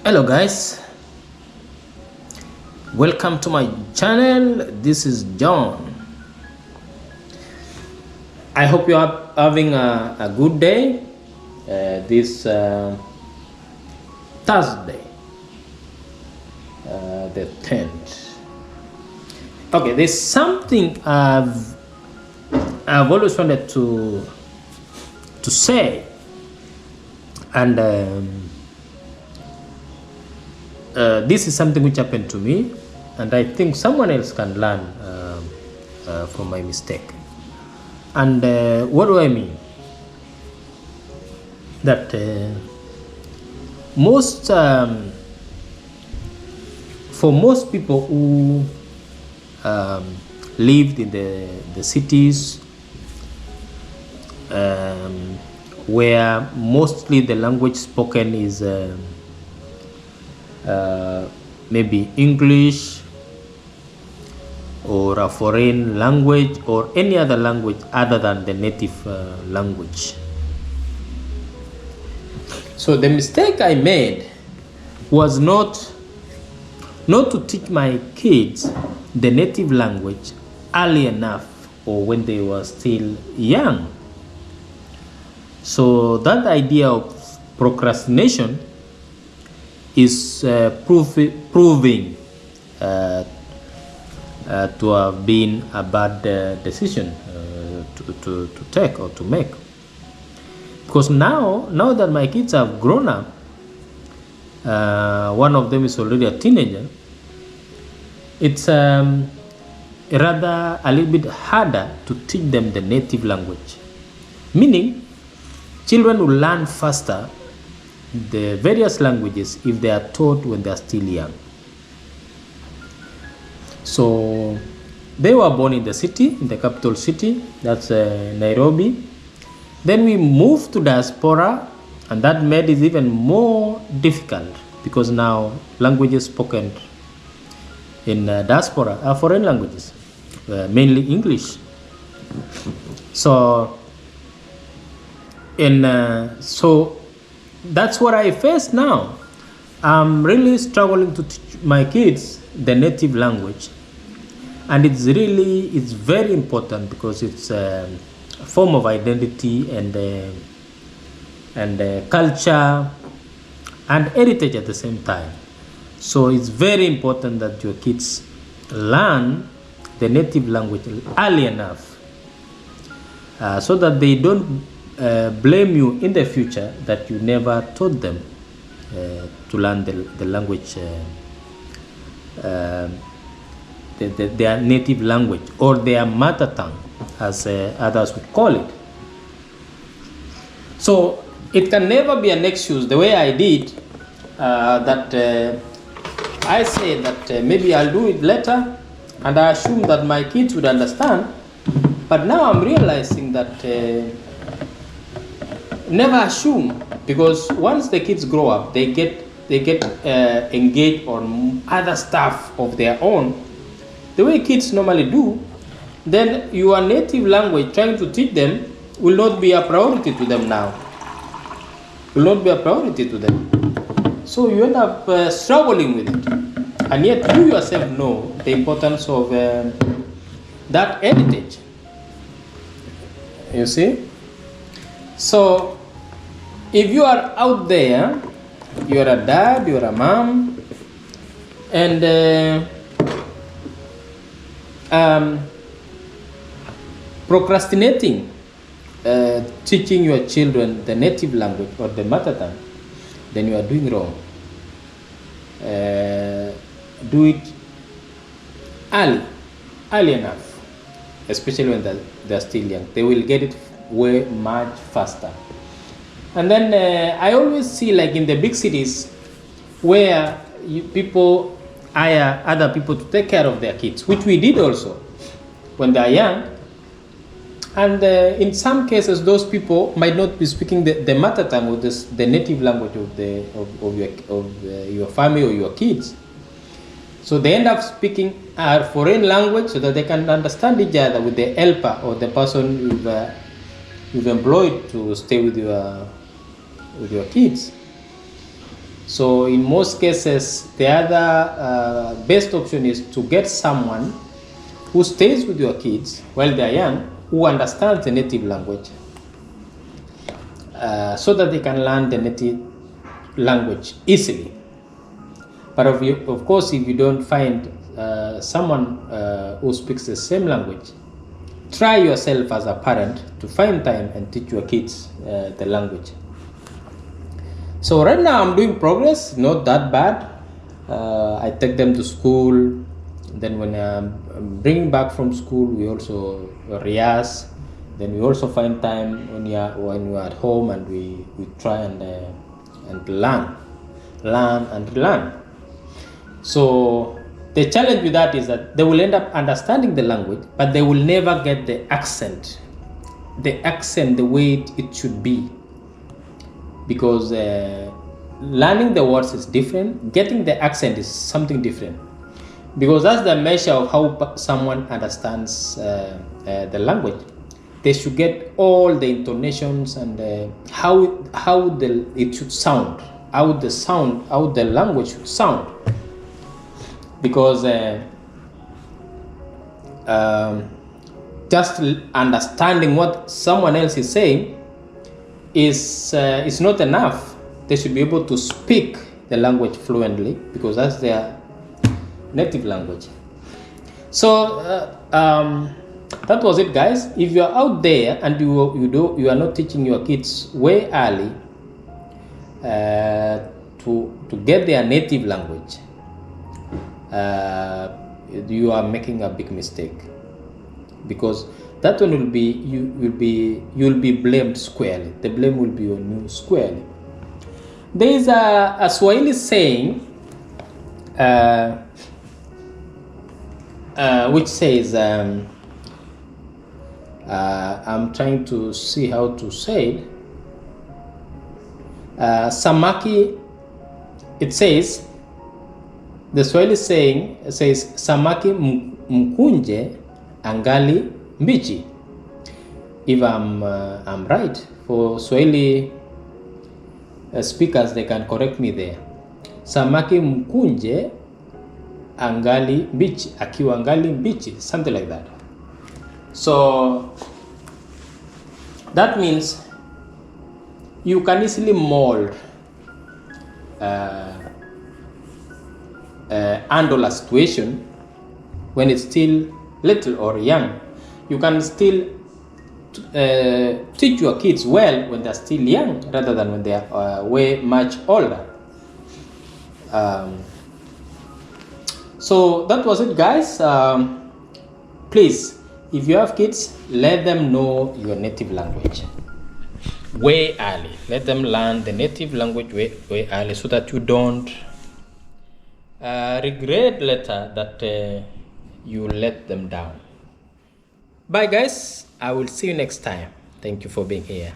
Hello guys, welcome to my channel. This is John. I hope you are having a good day this Thursday, the 10th. Okay, there's something I've always wanted to say, and this is something which happened to me, and I think someone else can learn from my mistake. And what do I mean? That for most people who lived in the cities, where mostly the language spoken is maybe English or a foreign language or any other language other than the native language. So the mistake I made was not to teach my kids the native language early enough or when they were still young. So that idea of procrastination is proving to have been a bad decision to take or to make. Because now that my kids have grown up, one of them is already a teenager, it's rather a little bit harder to teach them the native language. Meaning, children will learn faster the various languages if they are taught when they are still young. So they were born in the city, in the capital city, that's Nairobi. Then we moved to diaspora, and that made it even more difficult because now languages spoken in diaspora are foreign languages, mainly English. So that's what I face now. I'm really struggling to teach my kids the native language, and it's very important because it's a form of identity and culture and heritage at the same time. So it's very important that your kids learn the native language early enough so that they don't blame you in the future that you never taught them to learn the language, their native language or their mother tongue, as others would call it. So it can never be an excuse, the way I did, that I say that maybe I'll do it later, and I assume that my kids would understand. But now I'm realizing that never assume, because once the kids grow up, they get engaged on other stuff of their own, the way kids normally do. Then your native language, trying to teach them, will not be a priority to them now. Will not be a priority to them. So you end up struggling with it, and yet you yourself know the importance of that heritage. You see. So if you are out there, you are a dad, you are a mom, and procrastinating teaching your children the native language or the mother tongue, then you are doing wrong. Do it early enough, especially when they're still young. They will get it way much faster. And then I always see, like in the big cities, where people hire other people to take care of their kids, which we did also when they are young. And in some cases, those people might not be speaking the mother tongue or the native language of your family or your kids. So they end up speaking a foreign language so that they can understand each other with the helper or the person you've employed to stay with your kids. So in most cases, the other best option is to get someone who stays with your kids while they are young, who understands the native language, so that they can learn the native language easily. But of course, if you don't find someone who speaks the same language, try yourself as a parent to find time and teach your kids the language. So right now I'm doing progress, not that bad. I take them to school. Then when I'm bringing back from school, we also rehearse. Then we also find time when you're at home, and we try and learn and learn. So the challenge with that is that they will end up understanding the language, but they will never get the accent the way it should be, because learning the words is different. Getting the accent is something different, because that's the measure of how someone understands the language. They should get all the intonations and how it should sound, how the language should sound, because just understanding what someone else is saying is not enough. They should be able to speak the language fluently, because that's their native language. So that was it, guys. If you are out there and you are not teaching your kids way early to get their native language, you are making a big mistake, because that one you'll be blamed squarely. The blame will be on you squarely. There is a Swahili saying which says, I'm trying to see how to say it. Samaki, it says, the Swahili saying says, samaki mkunje angali mbichi. If I'm right, for Swahili speakers, they can correct me there. Samaki mkunje angali mbichi, akiwa angali mbichi, something like that. So that means you can easily mold handle a situation when it's still little or young. You can still teach your kids well when they're still young, rather than when they are way much older. So that was it, guys. Please, if you have kids, let them know your native language way early. Let them learn the native language way early, so that you don't regret later that you let them down. Bye, guys. I will see you next time. Thank you for being here.